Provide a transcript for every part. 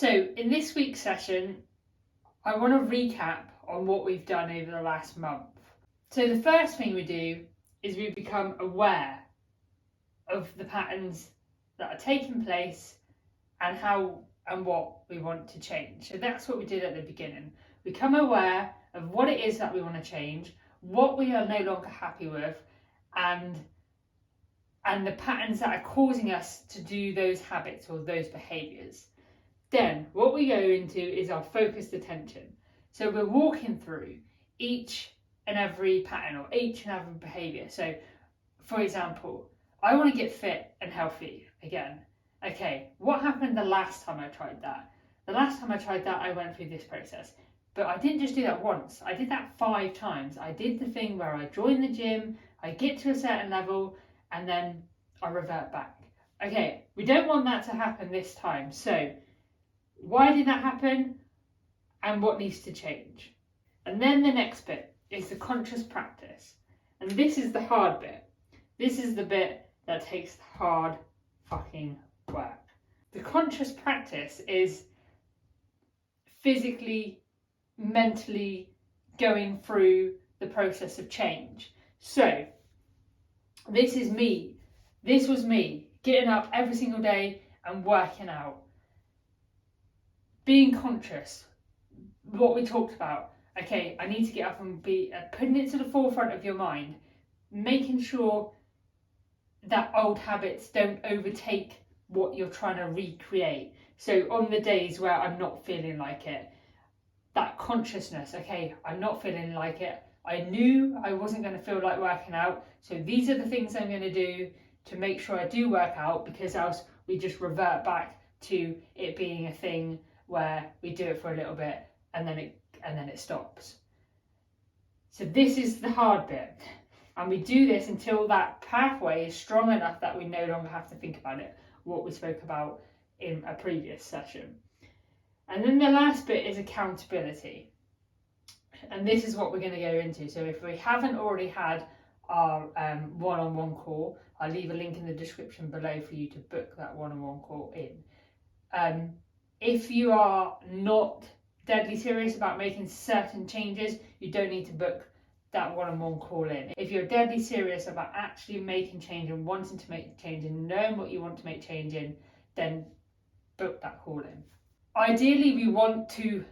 So in this week's session, I want to recap on what we've done over the last month. So the first thing we do is we become aware of the patterns that are taking place and how and what we want to change. So that's what we did at the beginning. We become aware of what it is that we want to change, what we are no longer happy with, and the patterns that are causing us to do those habits or those behaviours. Then what we go into is our focused attention. So we're walking through each and every pattern or each and every behaviour. So for example, I want to get fit and healthy again. Okay, what happened the last time I tried that? The last time I tried that, I went through this process. But I didn't just do that once, I did that 5 times. I did the thing where I join the gym, I get to a certain level, and then I revert back. Okay, we don't want that to happen this time. So why did that happen and what needs to change? And then the next bit is the conscious practice. And this is the hard bit. This is the bit that takes hard fucking work. The conscious practice is physically, mentally going through the process of change. So this is me. This was me getting up every single day and working out. Being conscious, what we talked about. Okay, I need to get up and be putting it to the forefront of your mind, making sure that old habits don't overtake what you're trying to recreate. So on the days where I'm not feeling like it, that consciousness, okay, I'm not feeling like it. I knew I wasn't going to feel like working out, so these are the things I'm going to do to make sure I do work out, because else we just revert back to it being a thing where we do it for a little bit and then it stops. So this is the hard bit, and we do this until that pathway is strong enough that we no longer have to think about it, what we spoke about in a previous session. And then the last bit is accountability, and this is what we're going to go into. So if we haven't already had our one-on-one call, I'll leave a link in the description below for you to book that one-on-one call in. If you are not deadly serious about making certain changes, you don't need to book that one-on-one call in. If you're deadly serious about actually making change and wanting to make change and knowing what you want to make change in, then book that call in. Ideally, we want to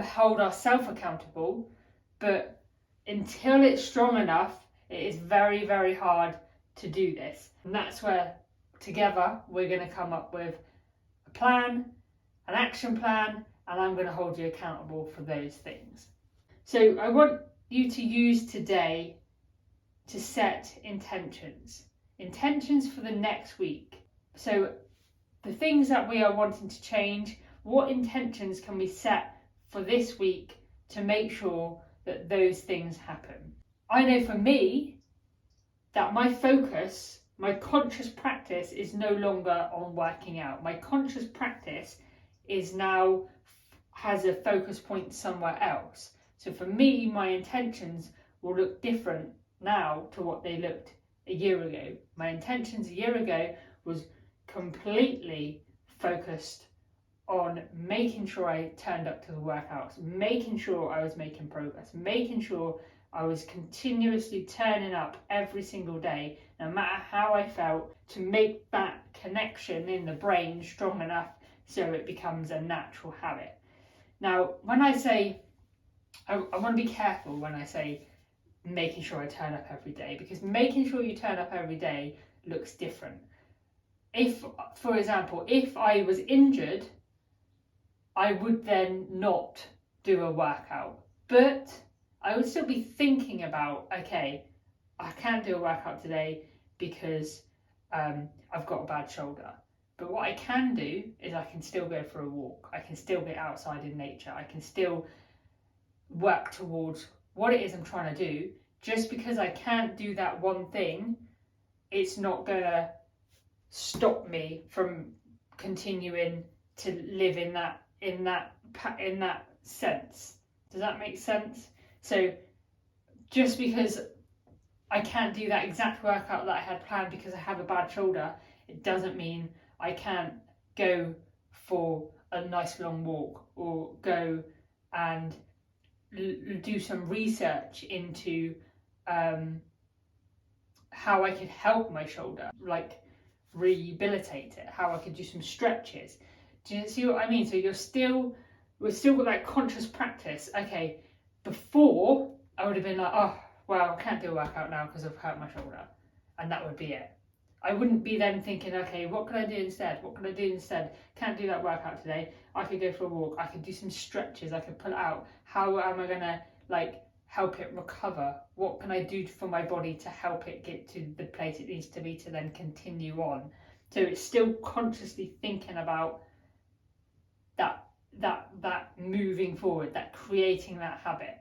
hold ourselves accountable, but until it's strong enough, it is very, very hard to do this. And that's where together we're going to come up with a plan, an action plan, and I'm going to hold you accountable for those things. So I want you to use today to set intentions for the next week. So the things that we are wanting to change, what intentions can we set for this week to make sure that those things happen? I know for me that my focus, my conscious practice is no longer on working out. My conscious practice is now has a focus point somewhere else. So for me, my intentions will look different now to what they looked a year ago. My intentions a year ago was completely focused on making sure I turned up to the workouts, making sure I was making progress, making sure I was continuously turning up every single day, no matter how I felt, to make that connection in the brain strong enough so it becomes a natural habit. Now, when I say, I want to be careful when I say making sure I turn up every day, because making sure you turn up every day looks different. If, for example, if I was injured, I would then not do a workout, but I would still be thinking about, okay, I can't do a workout today because I've got a bad shoulder. But what I can do is I can still go for a walk. I can still get outside in nature. I can still work towards what it is I'm trying to do. Just because I can't do that one thing, it's not going to stop me from continuing to live in that sense. Does that make sense? So just because I can't do that exact workout that I had planned because I have a bad shoulder, it doesn't mean I can't go for a nice long walk, or go and do some research into how I could help my shoulder, like rehabilitate it, how I could do some stretches. Do you see what I mean? So we've still got that conscious practice. Okay, before I would have been like, oh, well, I can't do a workout now because I've hurt my shoulder, and that would be it. I wouldn't be then thinking, okay, what can I do instead? What can I do instead? Can't do that workout today. I could go for a walk. I could do some stretches. I could pull it out. How am I going to help it recover? What can I do for my body to help it get to the place it needs to be to then continue on? So it's still consciously thinking about that moving forward, that creating that habit.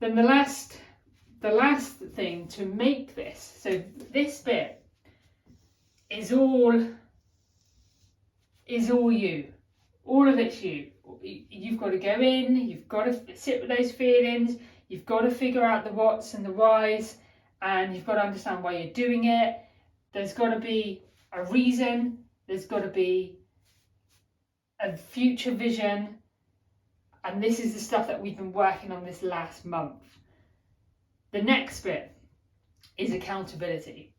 Then the last thing to make this, so this bit is all you. All of it's you. You've got to go in, you've got to sit with those feelings, you've got to figure out the whats and the whys, and you've got to understand why you're doing it. There's got to be a reason, there's got to be a future vision, and this is the stuff that we've been working on this last month. The next bit is accountability.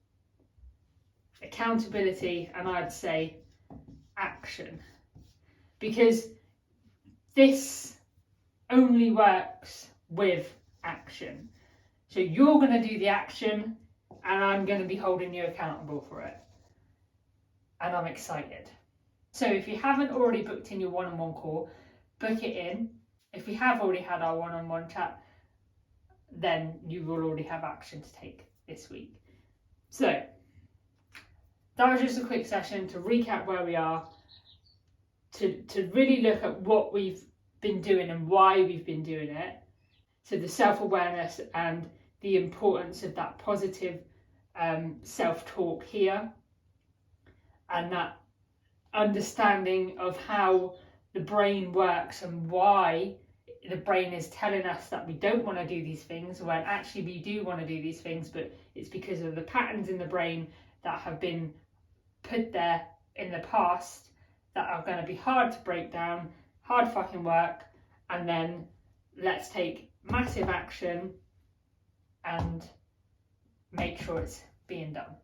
Accountability, and I'd say action, because this only works with action. So you're going to do the action, and I'm going to be holding you accountable for it, and I'm excited. So if you haven't already booked in your one-on-one call, book it in. If we have already had our one-on-one chat, then you will already have action to take this week. So that was just a quick session to recap where we are, to really look at what we've been doing and why we've been doing it. So the self-awareness and the importance of that positive self-talk here, and that understanding of how the brain works and why the brain is telling us that we don't want to do these things when actually we do want to do these things, but it's because of the patterns in the brain that have been put there in the past that are going to be hard to break down, hard fucking work, and then let's take massive action and make sure it's being done.